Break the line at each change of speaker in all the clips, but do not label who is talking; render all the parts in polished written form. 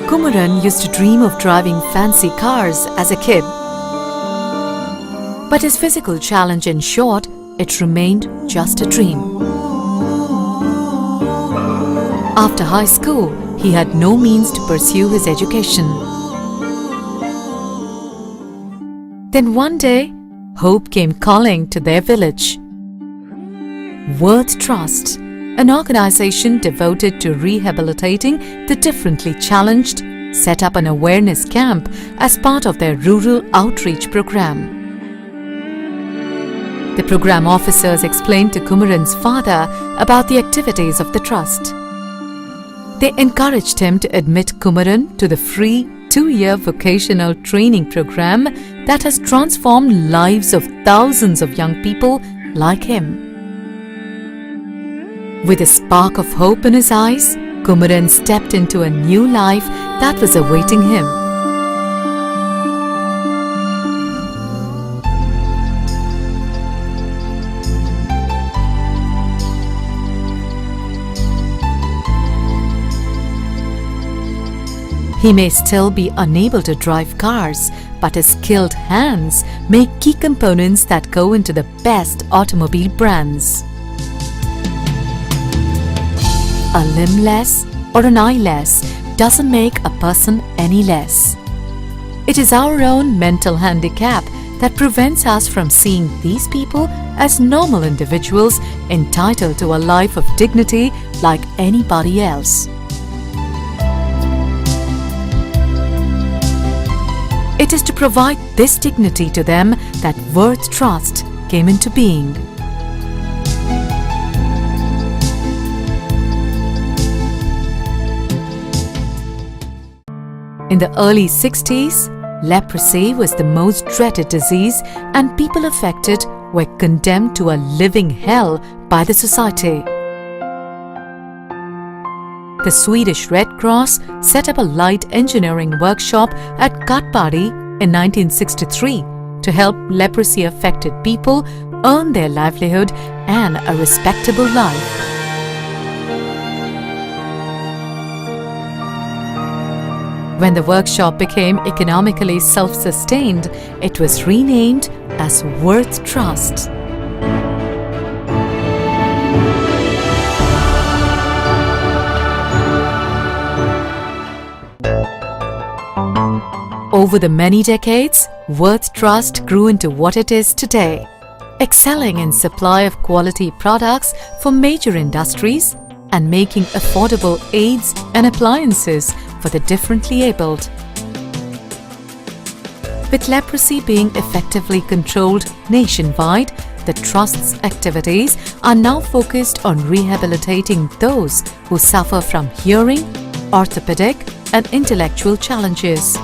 Kumaran used to dream of driving fancy cars as a kid. But his physical challenge ensured it remained just a dream. After high school, he had no means to pursue his education. Then one day, hope came calling to their village. Worth Trust, an organization devoted to rehabilitating the differently challenged, set up an awareness camp as part of their rural outreach program. The program officers explained to Kumaran's father about the activities of the trust. They encouraged him to admit Kumaran to the free 2-year vocational training program that has transformed lives of thousands of young people like him. With a spark of hope in his eyes, Kumaran stepped into a new life that was awaiting him. He may still be unable to drive cars, but his skilled hands make key components that go into the best automobile brands. A limb less or an eye less doesn't make a person any less. It is our own mental handicap that prevents us from seeing these people as normal individuals entitled to a life of dignity like anybody else. It is to provide this dignity to them that Worth Trust came into being. In the early 60s, leprosy was the most dreaded disease and people affected were condemned to a living hell by the society. The Swedish Red Cross set up a light engineering workshop at Katpadi in 1963 to help leprosy-affected people earn their livelihood and a respectable life. When the workshop became economically self-sustained, it was renamed as Worth Trust. Over the many decades, Worth Trust grew into what it is today, excelling in supply of quality products for major industries and making affordable aids and appliances for the differently abled. With leprosy being effectively controlled nationwide, the Trust's activities are now focused on rehabilitating those who suffer from hearing, orthopedic, and intellectual challenges.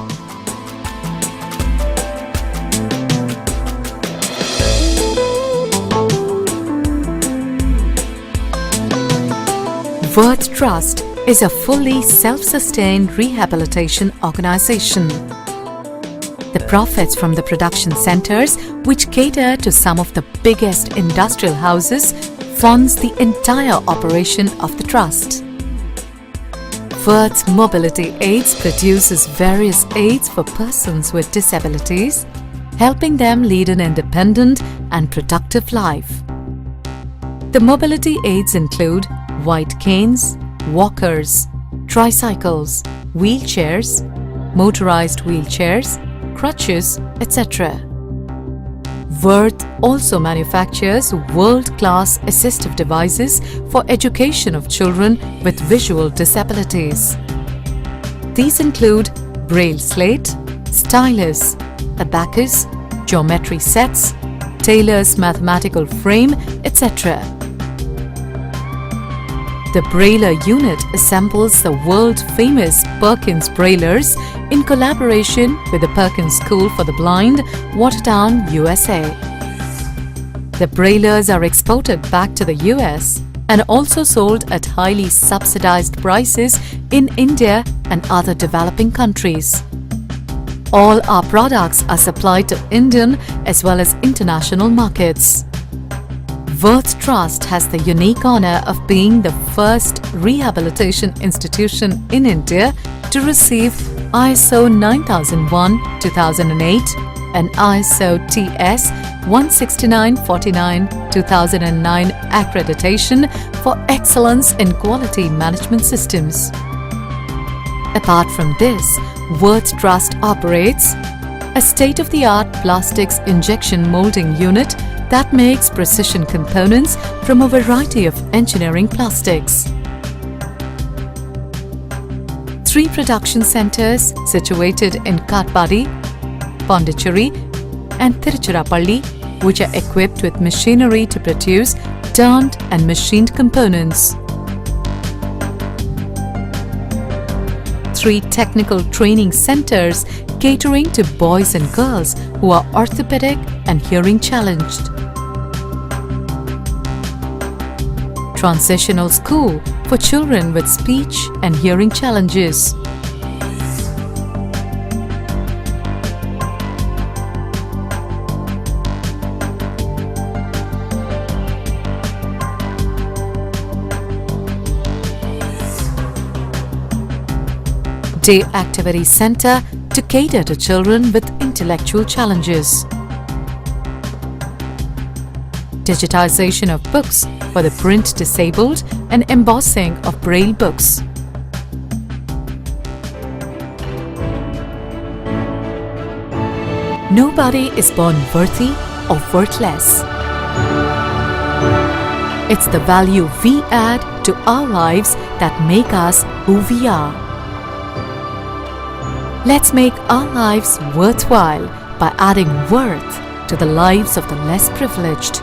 Worth Trust is a fully self-sustained rehabilitation organization. The profits from the production centers, which cater to some of the biggest industrial houses, funds the entire operation of the trust. Worth Mobility Aids produces various aids for persons with disabilities, helping them lead an independent and productive life. The mobility aids include white canes, walkers, tricycles, wheelchairs, motorized wheelchairs, crutches, etc. Worth also manufactures world-class assistive devices for education of children with visual disabilities. These include braille slate, stylus, abacus, geometry sets, Taylor's mathematical frame, etc. The Brailler unit assembles the world-famous Perkins Braillers in collaboration with the Perkins School for the Blind, Watertown, USA. The Braillers are exported back to the US and also sold at highly subsidized prices in India and other developing countries. All our products are supplied to Indian as well as international markets. Worth Trust has the unique honor of being the first rehabilitation institution in India to receive ISO 9001-2008 and ISO TS 16949-2009 accreditation for excellence in quality management systems. Apart from this, Worth Trust operates a state-of-the-art plastics injection molding unit that makes precision components from a variety of engineering plastics. 3 production centers situated in Katpadi, Pondicherry and Tiruchirappalli, which are equipped with machinery to produce turned and machined components. 3 technical training centers catering to boys and girls who are orthopedic and hearing challenged. Transitional school for children with speech and hearing challenges. Day Activity Center to cater to children with intellectual challenges. Digitization of books for the print disabled and embossing of braille books. Nobody is born worthy or worthless. It's the value we add to our lives that make us who we are. Let's make our lives worthwhile by adding worth to the lives of the less privileged.